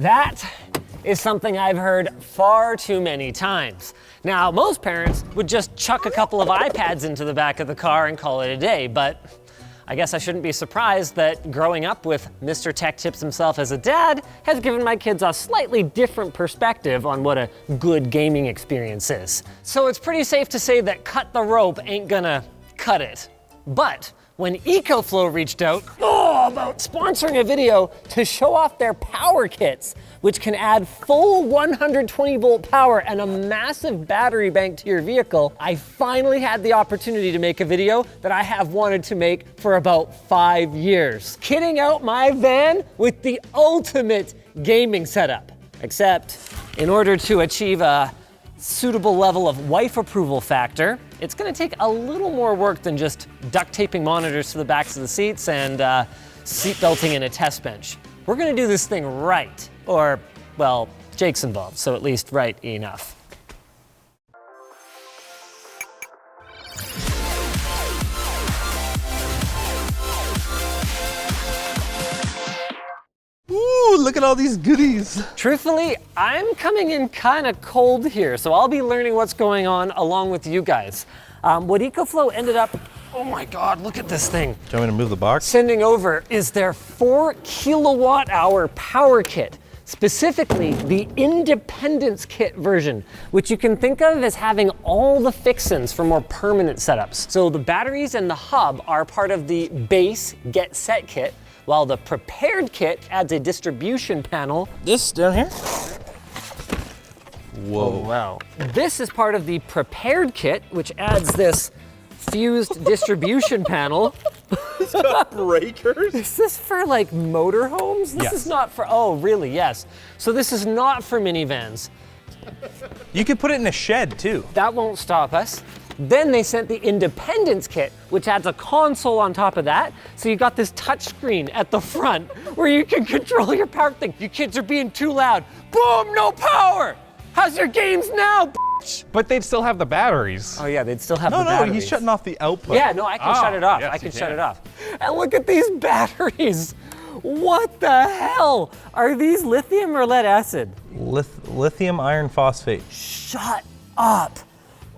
That is something I've heard far too many times. Now, most parents would just chuck a couple of iPads into the back of the car and call it a day, but I guess I shouldn't be surprised that growing up with Mr. Tech Tips himself as a dad has given my kids a slightly different perspective on what a good gaming experience is. So it's pretty safe to say that cut the rope ain't gonna cut it. But when EcoFlow reached out about sponsoring a video to show off their power kits, which can add full 120 volt power and a massive battery bank to your vehicle, I finally had the opportunity to make a video that I have wanted to make for about 5 years. Kitting out my van with the ultimate gaming setup. Except, in order to achieve a suitable level of wife approval factor, it's gonna take a little more work than just duct taping monitors to the backs of the seats and seat belting in a test bench. We're gonna do this thing right. Or, well, Jake's involved, so at least right enough. Ooh, look at all these goodies. Truthfully, I'm coming in kind of cold here, so I'll be learning what's going on along with you guys. What EcoFlow ended up, oh my God, look at this thing. Do you want me to move the box? Sending over is their 4 kilowatt hour power kit. Specifically, the Independence Kit version, which you can think of as having all the fixins for more permanent setups. So the batteries and the hub are part of the base Get Set kit, while the Prepared kit adds a distribution panel. This down here? Whoa. Oh, wow. This is part of the Prepared kit, which adds this fused distribution panel. It's got breakers. Is this for like motorhomes? This is not for, oh really, yes. So this is not for minivans. You could put it in a shed too. That won't stop us. Then they sent the Independence Kit, which adds a console on top of that. So you got this touch screen at the front where you can control your power thing. You kids are being too loud. Boom, no power. How's your games now, bitch? But they'd still have the batteries. Oh yeah, they'd still have the No, batteries. he's shutting off the output. Yeah, no, I can shut it off. yes, I can you shut can. it off. And look at these batteries. What the hell? Are these lithium or lead acid? Lithium iron phosphate. Shut up.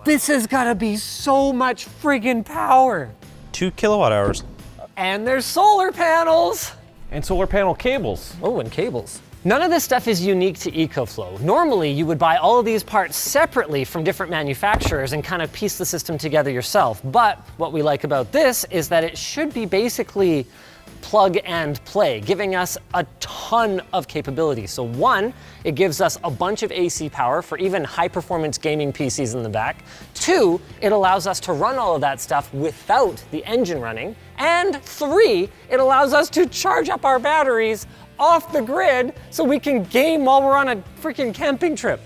This has gotta be so much friggin' power. 2 kilowatt hours. And there's solar panels. And solar panel cables. Oh, and cables. None of this stuff is unique to EcoFlow. Normally, you would buy all of these parts separately from different manufacturers and kind of piece the system together yourself. But what we like about this is that it should be basically plug and play, giving us a ton of capability. So one, it gives us a bunch of AC power for even high performance gaming PCs in the back. 2, it allows us to run all of that stuff without the engine running. And 3, it allows us to charge up our batteries off the grid so we can game while we're on a freaking camping trip.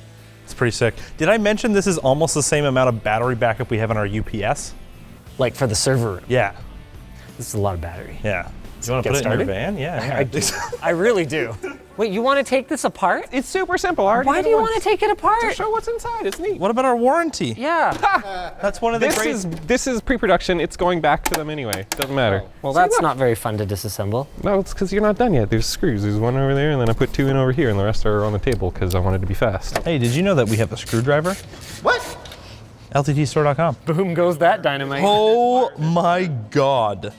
It's pretty sick. Did I mention this is almost the same amount of battery backup we have in our UPS? Like for the server room. Yeah. This is a lot of battery. Yeah. Do you want to Get put it started? in your van? Yeah. I do. I really do. Wait, you want to take this apart? It's super simple. I already Why did do it you once. want to take it To apart? show what's inside. It's neat. What about our warranty? Yeah. That's one of the This is pre-production. It's going back to them anyway. Doesn't matter. Well, that's not very fun to disassemble. No, it's because you're not done yet. There's screws. There's one over there, and then I put 2 in over here, and the rest are on the table because I wanted to be fast. Hey, did you know that we have a screwdriver? What? LTTstore.com. Boom goes that dynamite. Oh my God.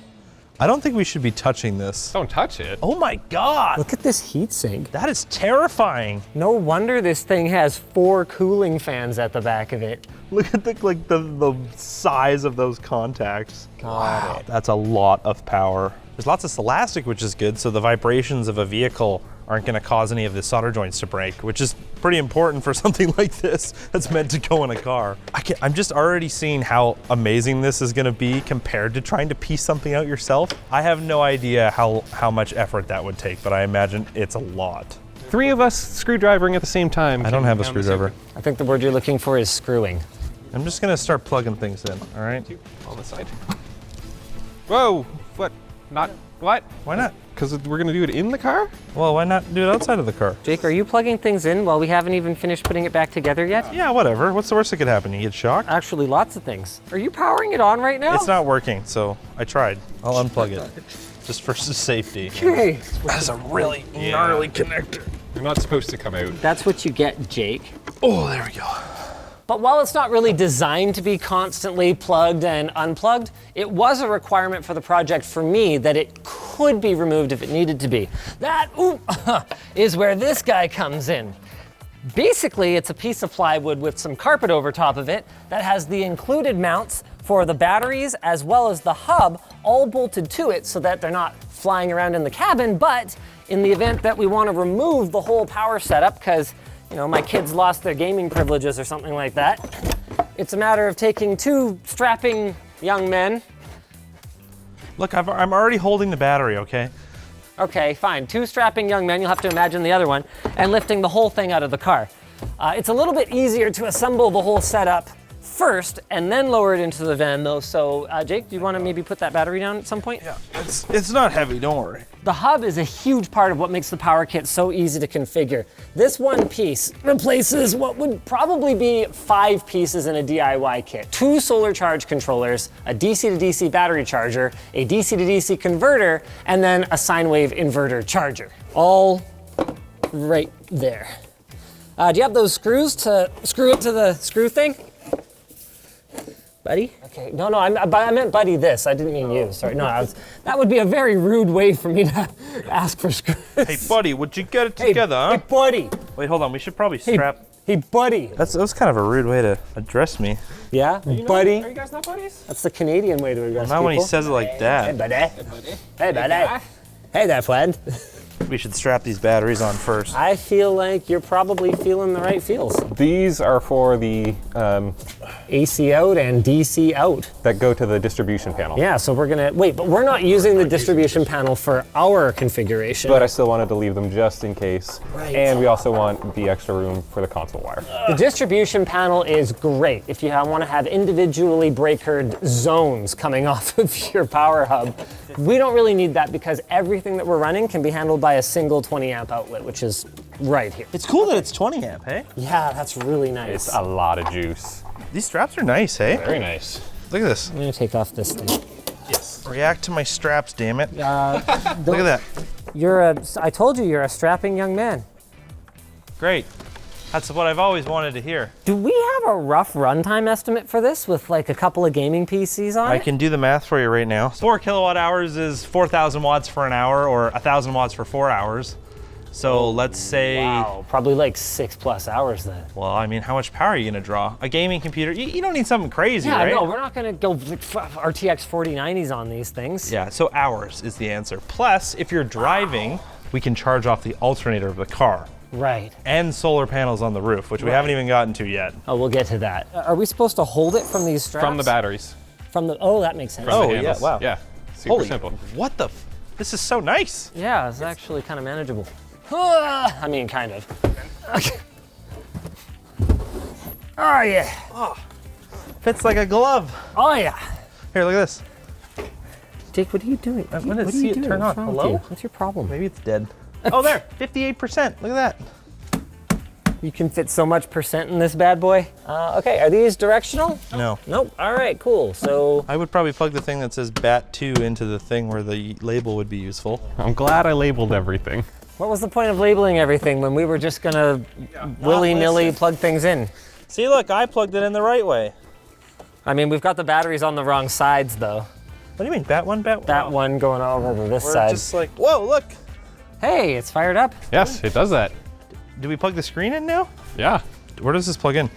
I don't think we should be touching this. Don't touch it. Oh my God. Look at this heat sink. That is terrifying. No wonder this thing has 4 cooling fans at the back of it. Look at the size of those contacts. Wow, that's a lot of power. There's lots of elastic, which is good, so the vibrations of a vehicle aren't gonna cause any of the solder joints to break, which is pretty important for something like this that's meant to go in a car. I'm just already seeing how amazing this is gonna be compared to trying to piece something out yourself. I have no idea how much effort that would take, but I imagine it's a lot. 3 of us screwdrivering at the same time. I don't have a screwdriver. I think the word you're looking for is screwing. I'm just gonna start plugging things in, all right? On the side. Whoa! What? Not what? Why not? Because we're gonna do it in the car? Well, why not do it outside of the car? Jake, are you plugging things in while we haven't even finished putting it back together yet? Yeah, whatever. What's the worst that could happen? You get shocked? Actually, lots of things. Are you powering it on right now? It's not working, so I tried. I'll unplug it, just for safety. Okay. That's a really gnarly connector. They're not supposed to come out. That's what you get, Jake. Oh, there we go. But while it's not really designed to be constantly plugged and unplugged, it was a requirement for the project for me that it could be removed if it needed to be. That is where this guy comes in. Basically, it's a piece of plywood with some carpet over top of it that has the included mounts for the batteries as well as the hub all bolted to it so that they're not flying around in the cabin. But in the event that we want to remove the whole power setup, because my kids lost their gaming privileges or something like that, it's a matter of taking two strapping young men. Look, I'm already holding the battery, okay? Okay, fine. Two strapping young men, you'll have to imagine the other one, and lifting the whole thing out of the car. It's a little bit easier to assemble the whole setup first and then lower it into the van though. So Jake, do you want to maybe put that battery down at some point? Yeah, it's not heavy, don't worry. The hub is a huge part of what makes the power kit so easy to configure. This one piece replaces what would probably be 5 pieces in a DIY kit. 2 solar charge controllers, a DC to DC battery charger, a DC to DC converter, and then a sine wave inverter charger. All right there. Do you have those screws to screw it to the screw thing? Buddy? Okay, no, I meant buddy this. I didn't mean you, sorry. No, that would be a very rude way for me to ask for screws. Hey, buddy, would you get it together, huh? Hey, buddy. Wait, hold on, we should probably strap. Hey, buddy. That was kind of a rude way to address me. Yeah, buddy. Are you guys not buddies? That's the Canadian way to address Not people. when he says it like that. Hey, buddy. Hey, buddy. Hey there, friend. We should strap these batteries on first. I feel like you're probably feeling the right feels. These are for the AC out and DC out. that go to the distribution panel. Yeah, so we're gonna, wait, but we're not using the distribution panel for our configuration. But I still wanted to leave them just in case. Right. And we also want the extra room for the console wire. The distribution panel is great if you want to have individually breakered zones coming off of your power hub. We don't really need that because everything that we're running can be handled by a single 20 amp outlet, which is right here. It's cool that it's 20 amp, hey? Yeah, that's really nice. It's a lot of juice. These straps are nice, hey? Very nice. Look at this. I'm gonna take off this thing. Yes. React to my straps, damn it. Look at that. I told you you're a strapping young man. Great. That's what I've always wanted to hear. Do we have a rough runtime estimate for this with like a couple of gaming PCs on I it? can do the math for you right now. 4 kilowatt hours is 4,000 watts for an hour or 1,000 watts for 4 hours. So let's say, Wow, probably like 6+ hours then. well, I mean, how much power are you gonna draw? A gaming computer, you don't need something crazy, Yeah, right? no, we're not gonna go RTX 4090s on these things. Yeah, so hours is the answer. Plus, if you're driving, we can charge off the alternator of the car Right. and solar panels on the roof, which we haven't even gotten to yet. Oh, we'll get to that. Are we supposed to hold it from these straps? From the batteries. Oh, that makes sense. From Oh, the yeah, handles. wow. Yeah, super Holy, simple. what the this is so nice. Yeah, it's actually kind of manageable. I mean, kind of. Okay. Oh, yeah. Fits like a glove. Oh, yeah. Here, look at this. Jake, what are you doing? I'm gonna What are see you it doing? turn on. What's wrong with Hello? you? What's your problem? Maybe it's dead. Oh, there, 58%. Look at that. You can fit so much percent in this bad boy. Okay, are these directional? No. Nope. All right, cool. So, I would probably plug the thing that says BAT2 into the thing where the label would be useful. I'm glad I labeled everything. what was the point of labeling everything when we were just gonna willy-nilly plug things in? See, look, I plugged it in the right way. I mean, we've got the batteries on the wrong sides, though. What do you mean, BAT1, BAT1? That one going over to this We're side. just like, whoa, look. Hey, it's fired up. Yes, it does that. Do we plug the screen in now? Yeah. Where does this plug in?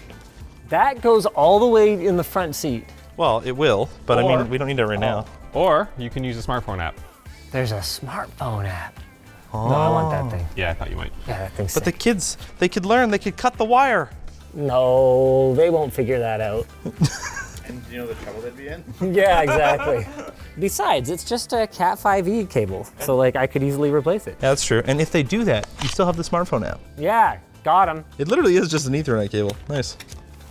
That goes all the way in the front seat. Well, it will, but I Or- mean, we don't need it right now. Or you can use a smartphone app. There's a smartphone app. No, I want that thing. Yeah, I thought you might. Yeah, that thing's But the sick. kids, they could learn, they could cut the wire. No, they won't figure that out. And do you know the trouble they'd be in? Yeah, exactly. Besides, it's just a Cat 5e cable, so like I could easily replace it. Yeah, that's true. And if they do that, you still have the smartphone app. Yeah, got him. It literally is just an Ethernet cable. Nice.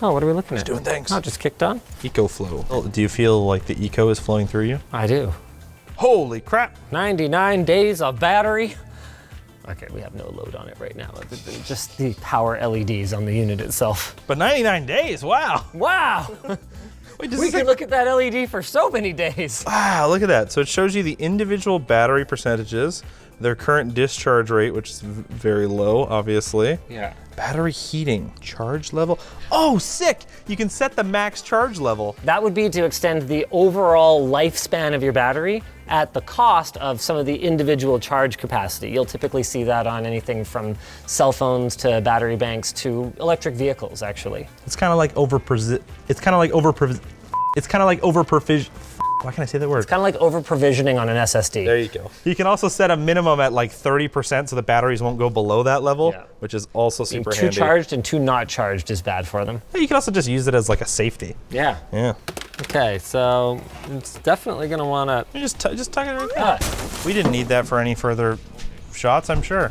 Oh, what are we looking at? doing things. Oh, it just kicked on? EcoFlow. Oh, do you feel like the eco is flowing through you? I do. Holy crap. 99 days of battery. Okay, we have no load on it right now. Just the power LEDs on the unit itself. But 99 days, wow. Wow! Wait, does We this could look at that LED for so many days. Wow, look at that. So it shows you the individual battery percentages, their current discharge rate, which is very low, obviously. Yeah. Battery heating, charge level. Oh, sick! You can set the max charge level. That would be to extend the overall lifespan of your battery at the cost of some of the individual charge capacity. You'll typically see that on anything from cell phones to battery banks to electric vehicles, actually. It's kind of like why can't I say that word? It's kind of like over-provisioning on an SSD. There you go. You can also set a minimum at like 30% so the batteries won't go below that level, Yeah. which is also super Too handy. charged and too not charged is bad for them. You can also just use it as like a safety. Yeah. Yeah. Okay, so it's definitely gonna wanna. You just tuck it right there. We didn't need that for any further shots, I'm sure.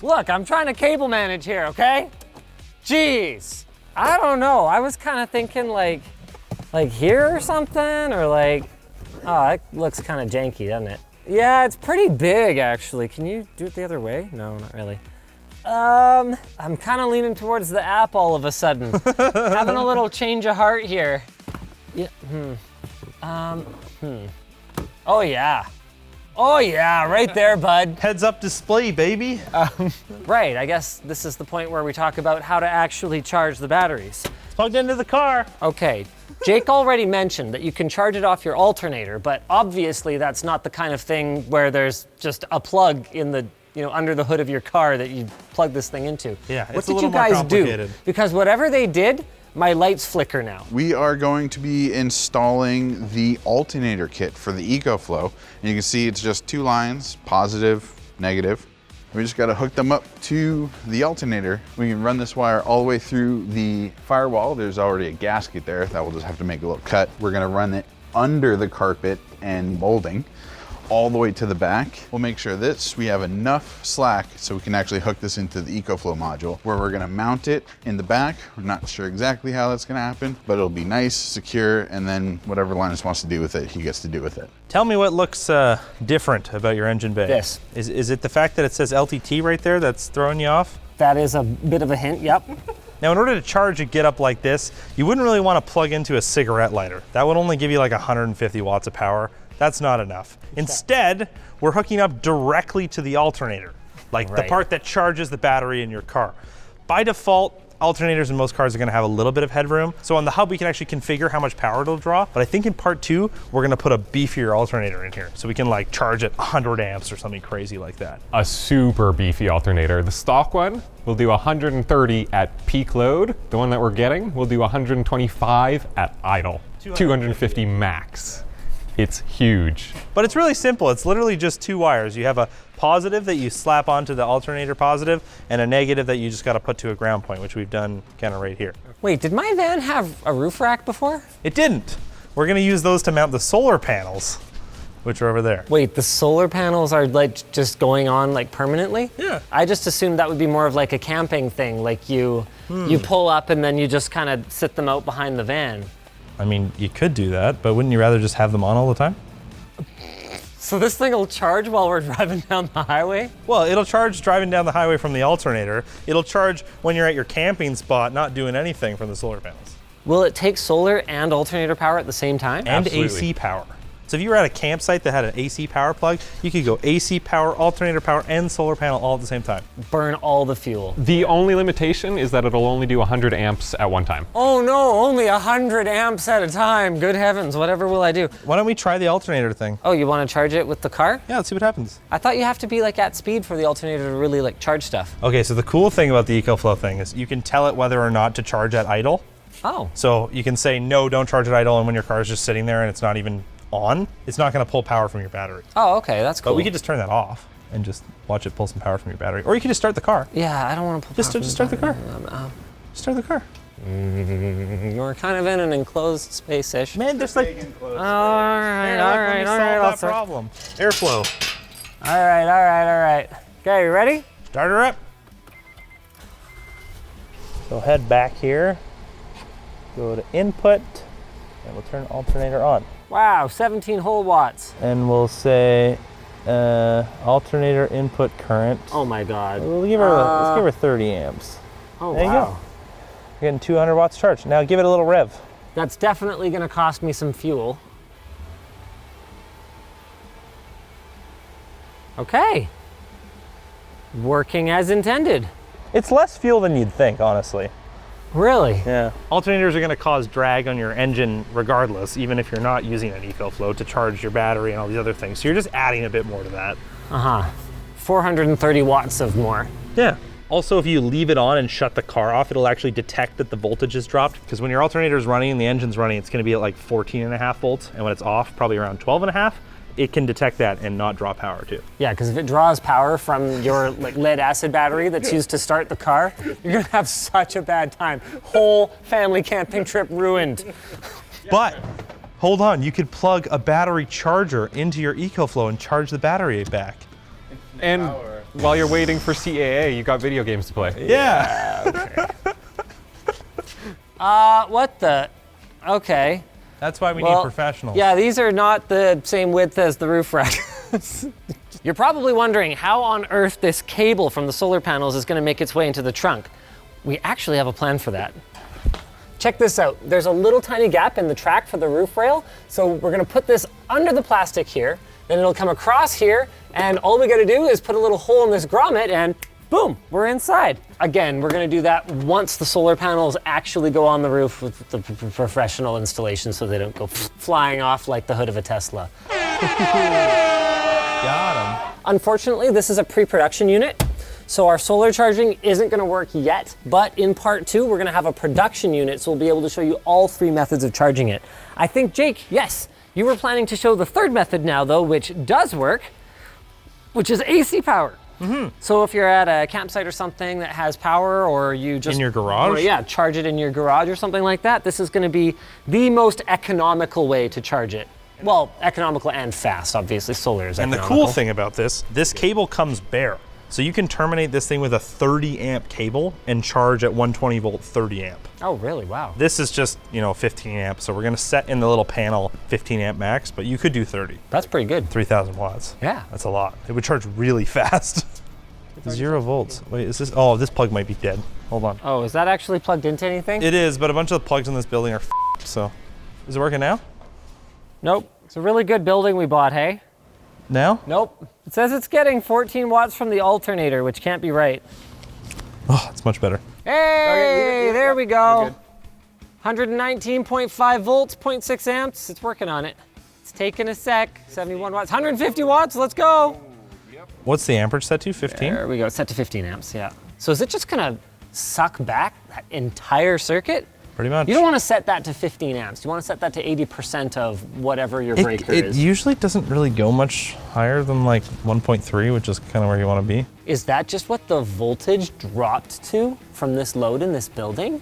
Look, I'm trying to cable manage here, okay? Jeez. I don't know. I was kind of thinking like here or something, or like, oh, that looks kind of janky, doesn't it? Yeah, it's pretty big, actually. Can you do it the other way? No, not really. I'm kind of leaning towards the app all of a sudden. Having a little change of heart here. Yeah, Oh, yeah. Oh, yeah, right there, bud. Heads up display, baby. Right, I guess this is the point where we talk about how to actually charge the batteries. It's plugged into the car. Okay, Jake already mentioned that you can charge it off your alternator, but obviously that's not the kind of thing where there's just a plug in the, under the hood of your car that you plug this thing into. Yeah, what it's a did little you more guys complicated. do? Because whatever they did, my lights flicker now. We are going to be installing the alternator kit for the EcoFlow. And you can see it's just 2 lines, positive, negative. We just gotta hook them up to the alternator. We can run this wire all the way through the firewall. There's already a gasket there that we'll just have to make a little cut. We're gonna run it under the carpet and molding all the way to the back. We'll make sure we have enough slack so we can actually hook this into the EcoFlow module where we're gonna mount it in the back. We're not sure exactly how that's gonna happen, but it'll be nice, secure, and then whatever Linus wants to do with it, he gets to do with it. Tell me what looks different about your engine bay. This. Is it the fact that it says LTT right there that's throwing you off? That is a bit of a hint, yep. Now, in order to charge a get up like this, you wouldn't really want to plug into a cigarette lighter. That would only give you like 150 watts of power. That's not enough. Instead, we're hooking up directly to the alternator, like the Right. part that charges the battery in your car. By default, alternators in most cars are gonna have a little bit of headroom. So on the hub, we can actually configure how much power it'll draw. But I think in part 2, we're gonna put a beefier alternator in here. So we can like charge at 100 amps or something crazy like that. A super beefy alternator. The stock one will do 130 at peak load. The one that we're getting will do 125 at idle. 250 max. It's huge. But it's really simple. It's literally just 2 wires. You have a positive that you slap onto the alternator positive and a negative that you just got to put to a ground point, which we've done kind of right here. Wait, did my van have a roof rack before? It didn't. We're going to use those to mount the solar panels, which are over there. Wait, the solar panels are like just going on like permanently? Yeah. I just assumed that would be more of like a camping thing, like you pull up and then you just kind of sit them out behind the van. I mean, you could do that, but wouldn't you rather just have them on all the time? So this thing will charge while we're driving down the highway? Well, it'll charge driving down the highway from the alternator. It'll charge when you're at your camping spot, not doing anything from the solar panels. Will it take solar and alternator power at the same time? And Absolutely. AC power. So if you were at a campsite that had an AC power plug, you could go AC power, alternator power, and solar panel all at the same time. Burn all the fuel. The only limitation is that it'll only do 100 amps at one time. Oh no, only 100 amps at a time. Good heavens, whatever will I do? Why don't we try the alternator thing? Oh, you want to charge it with the car? Yeah, let's see what happens. I thought you have to be like at speed for the alternator to really like charge stuff. Okay, so the cool thing about the EcoFlow thing is you can tell it whether or not to charge at idle. Oh. So you can say, no, don't charge at idle, and when your car is just sitting there and it's not even on, it's not going to pull power from your battery. Oh, okay, that's cool. But we could just turn that off and just watch it pull some power from your battery. Or you could just start the car. Yeah, I don't want to pull Just power start the car. from Start the car. We're kind of in an enclosed space-ish. Man, there's like, All right, Solve I'll that problem. Airflow. All right. Okay, you ready? Start her up. So head back here, go to input, and we'll turn alternator on. Wow, 17 whole watts. And we'll say alternator input current. Oh my God. We'll give her, let's give her 30 amps. Oh There you wow. go. You're getting 200 watts charged. Now give it a little rev. That's definitely gonna cost me some fuel. Okay. Working as intended. It's less fuel than you'd think, honestly. Really? Yeah. Alternators are gonna cause drag on your engine regardless, even if you're not using an EcoFlow to charge your battery and all these other things. So you're just adding a bit more to that. 430 watts of more. Yeah. Also, if you leave it on and shut the car off, it'll actually detect that the voltage has dropped. Because when your alternator is running and the engine's running, it's gonna be at like 14.5 volts. And when it's off, probably around 12.5. It can detect that and not draw power too. Yeah, because if it draws power from your lead acid battery that's used to start the car, you're gonna have such a bad time. Whole family camping trip ruined. But hold on, you could plug a battery charger into your EcoFlow and charge the battery back. And while you're waiting for CAA, you got video games to play. Yeah. What the? Okay. That's why we need professionals. Yeah, these are not the same width as the roof rack. You're probably wondering how on earth this cable from the solar panels is going to make its way into the trunk. We actually have a plan for that. Check this out. There's a little tiny gap in the track for the roof rail, so we're going to put this under the plastic here, then it'll come across here, and all we got to do is put a little hole in this grommet and boom, we're inside. Again, we're gonna do that once the solar panels actually go on the roof with the professional installation so they don't go flying off like the hood of a Tesla. Got 'em. Unfortunately, this is a pre-production unit, so our solar charging isn't gonna work yet, but in part 2, we're gonna have a production unit, so we'll be able to show you all 3 methods of charging it. I think, Jake, yes, you were planning to show the 3rd method now, though, which does work, which is AC power. So if you're at a campsite or something that has power, or you just— In your garage? Yeah, charge it in your garage or something like that, this is gonna be the most economical way to charge it. Well, economical and fast, obviously, solar is And the economical. cool thing about this cable comes bare. So you can terminate this thing with a 30 amp cable and charge at 120 volt 30 amp. Oh, really? Wow. This is just, 15 amp. So we're gonna set in the little panel 15 amp max, but you could do 30. That's pretty good. 3,000 watts. Yeah. That's a lot. It would charge really fast. 0 volts. Wait, is this? Oh, this plug might be dead. Hold on. Oh, is that actually plugged into anything? It is, but a bunch of the plugs in this building are so. Is it working now? Nope. It's a really good building we bought, hey? Now? Nope. It says it's getting 14 watts from the alternator, which can't be right. Oh, it's much better. Hey, there we go. 119.5 volts, 0.6 amps. It's working on it. It's taking a sec. 71 watts, 150 watts. Let's go. What's the amperage set to? 15? There we go. It's set to 15 amps, yeah. So is it just gonna suck back that entire circuit? Pretty much. You don't want to set that to 15 amps. You want to set that to 80% of whatever your breaker It is. usually doesn't really go much higher than like 1.3, which is kind of where you want to be. Is that just what the voltage dropped to from this load in this building?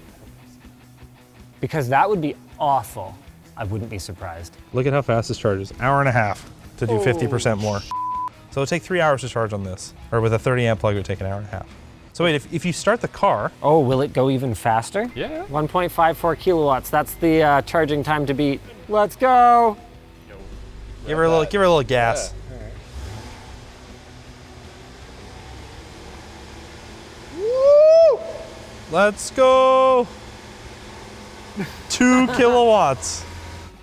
Because that would be awful. I wouldn't be surprised. Look at how fast this charges. Hour and a half to do 50% more. So it'll take 3 hours to charge on this. Or with a 30 amp plug, it would take an hour and a half. So wait, if you start the car. Oh, will it go even faster? Yeah. 1.54 kilowatts. That's the charging time to beat. Let's go. Give her a little gas. Woo! Let's go. 2 kilowatts.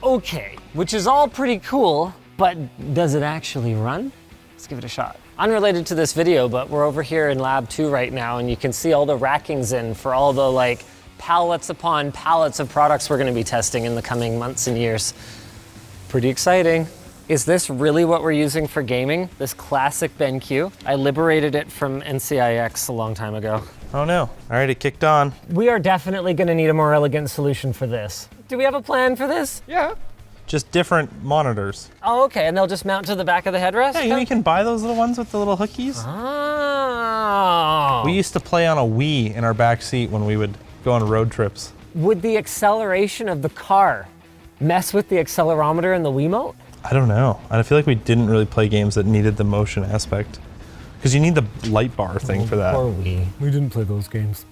Okay, which is all pretty cool, but does it actually run? Let's give it a shot. Unrelated to this video, but we're over here in lab 2 right now, and you can see all the rackings in for all the pallets upon pallets of products we're gonna be testing in the coming months and years. Pretty exciting. Is this really what we're using for gaming? This classic BenQ? I liberated it from NCIX a long time ago. Oh no. All right, it kicked on. We are definitely gonna need a more elegant solution for this. Do we have a plan for this? Yeah. Just different monitors. Oh, okay, and they'll just mount to the back of the headrest? Yeah, you can buy those little ones with the little hookies. Oh. We used to play on a Wii in our back seat when we would go on road trips. Would the acceleration of the car mess with the accelerometer and the Wiimote? I don't know. I feel like we didn't really play games that needed the motion aspect. Because you need the light bar thing for that. Poor Wii. We didn't play those games.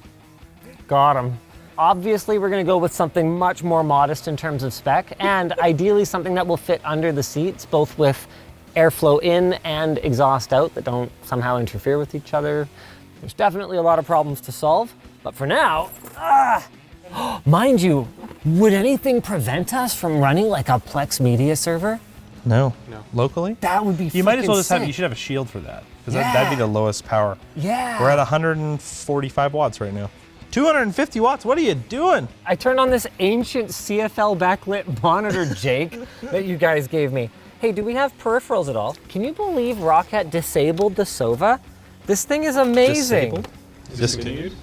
Got him. Obviously, we're gonna go with something much more modest in terms of spec, and ideally something that will fit under the seats, both with airflow in and exhaust out that don't somehow interfere with each other. There's definitely a lot of problems to solve, but for now, mind you, Would anything prevent us from running like a Plex media server? No. Locally? That would be You might as well just sick. you should have a shield for that. Because Yeah. that'd be the lowest power. Yeah. We're at 145 watts right now. 250 watts, what are you doing? I turned on this ancient CFL backlit monitor, Jake, that you guys gave me. Hey, do we have peripherals at all? Can you believe Rocket disabled the SOVA? This thing is amazing. Discontinued?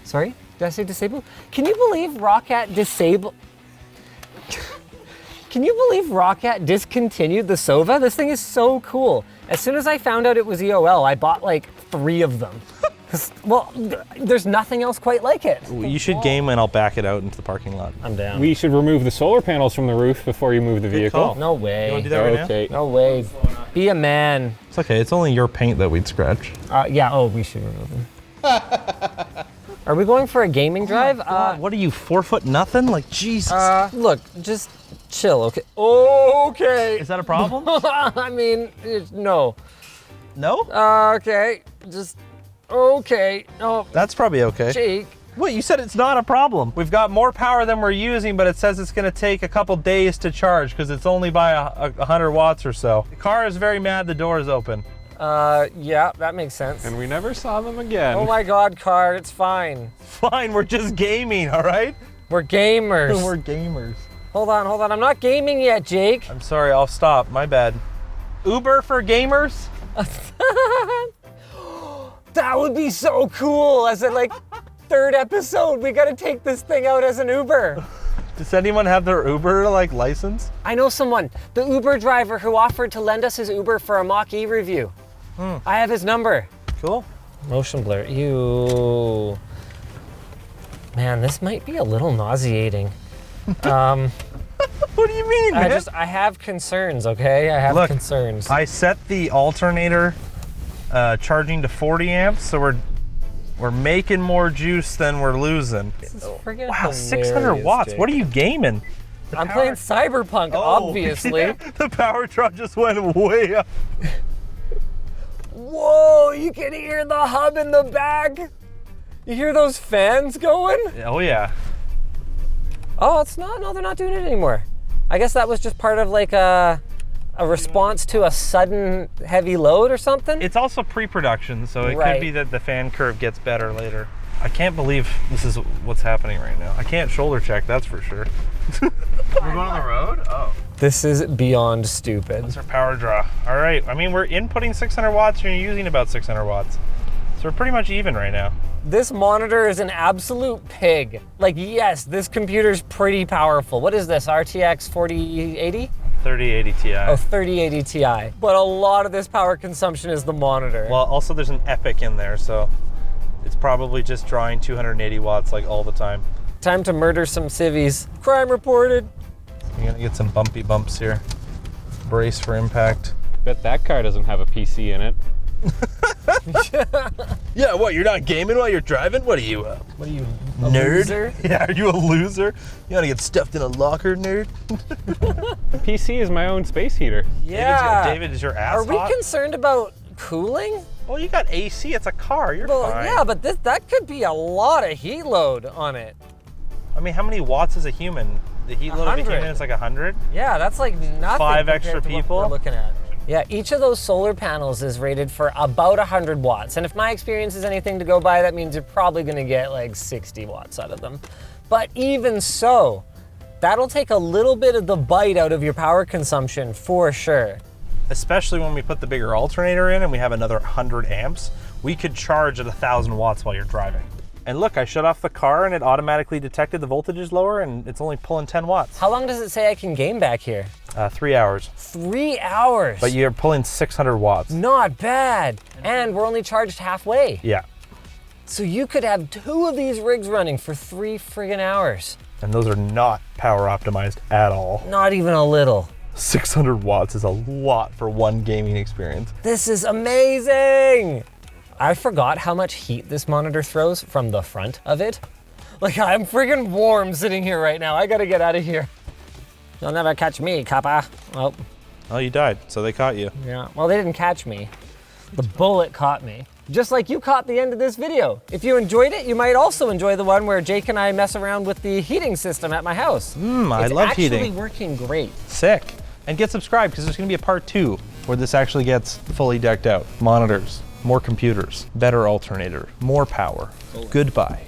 Sorry, did I say disabled? Can you believe Rocket disabled? Can you believe Rocket discontinued the SOVA? This thing is so cool. As soon as I found out it was EOL, I bought like 3 of them. Well, there's nothing else quite like it. You should game and I'll back it out into the parking lot. I'm down. We should remove the solar panels from the roof before you move the vehicle. call. No way. You wanna do that right now? Okay. No way. Be a man. It's okay, it's only your paint that we'd scratch. Yeah, oh, we should remove them. Are we going for a gaming drive? What are you, 4 foot nothing? Like, Jesus. Look, just chill, okay? Okay. Is that a problem? I mean, no. No? Okay, just, okay. No, That's probably okay. Jake. Wait, you said it's not a problem. We've got more power than we're using, but it says it's gonna take a couple days to charge because it's only by 100 watts or so. The car is very mad the door is open. Yeah, that makes sense. And we never saw them again. Oh my God, car, it's fine. Fine, we're just gaming, all right? We're gamers. We're gamers. Hold on. I'm not gaming yet, Jake. I'm sorry, I'll stop, my bad. Uber for gamers? That would be so cool. As a like 3rd episode, we gotta take this thing out as an Uber. Does anyone have their Uber like license? I know someone, the Uber driver who offered to lend us his Uber for a Mach-E review. I have his number. Cool. Motion blur, ew. Man, this might be a little nauseating. What do you mean, man? I have concerns, okay? I have Look, concerns. I set the alternator charging to 40 amps, so we're making more juice than we're losing. Friggin' Wow, 600 hilarious, watts. Jake. What are you gaming? I'm playing Cyberpunk, obviously. Yeah, the power draw just went way up. Whoa, you can hear the hub in the back. You hear those fans going? Oh yeah. Oh, it's not, no, they're not doing it anymore. I guess that was just part of like a response to a sudden heavy load or something? It's also pre-production, so it Right. could be that the fan curve gets better later. I can't believe this is what's happening right now. I can't shoulder check, that's for sure. We're going on the road? Oh. This is beyond stupid. That's our power draw. All right, I mean, we're inputting 600 watts and you're using about 600 watts. So we're pretty much even right now. This monitor is an absolute pig. Like, yes, this computer's pretty powerful. What is this, RTX 4080? 3080 Ti. Oh, 3080 Ti. But a lot of this power consumption is the monitor. Well, also there's an Epic in there, so it's probably just drawing 280 watts like all the time. Time to murder some civvies. Crime reported. You're gonna get some bumpy bumps here. Brace for impact. Bet that car doesn't have a PC in it. Yeah, what, you're not gaming while you're driving? What are you, A nerd? loser? Yeah, are you a loser? You wanna get stuffed in a locker, nerd? PC is my own space heater. Yeah. David, is your ass Are we hot? concerned about cooling? Well, you got AC, it's a car, you're Well, fine. yeah, but that could be a lot of heat load on it. I mean, how many watts is a human? The heat load of a 100. human is like 100? Yeah, that's like nothing 5 compared extra to what people? we're looking at. Yeah, each of those solar panels is rated for about 100 watts. And if my experience is anything to go by, that means you're probably gonna get like 60 watts out of them. But even so, that'll take a little bit of the bite out of your power consumption for sure. Especially when we put the bigger alternator in and we have another 100 amps, we could charge at 1,000 watts while you're driving. And look, I shut off the car and it automatically detected the voltage is lower and it's only pulling 10 watts. How long does it say I can game back here? 3 hours. 3 hours. But you're pulling 600 watts. Not bad. And we're only charged halfway. Yeah. So you could have 2 of these rigs running for 3 friggin' hours. And those are not power optimized at all. Not even a little. 600 watts is a lot for one gaming experience. This is amazing. I forgot how much heat this monitor throws from the front of it. Like, I'm friggin' warm sitting here right now. I gotta get out of here. You'll never catch me, Kappa. Oh, Oh, you died, so they caught you. yeah. Well, they didn't catch me. The bullet caught me. Just like you caught the end of this video. If you enjoyed it, you might also enjoy the one where Jake and I mess around with the heating system at my house. I love heating. It's actually working great. Sick. And get subscribed because there's gonna be a part 2 where this actually gets fully decked out. Monitors, more computers, better alternator, more power. Goodbye.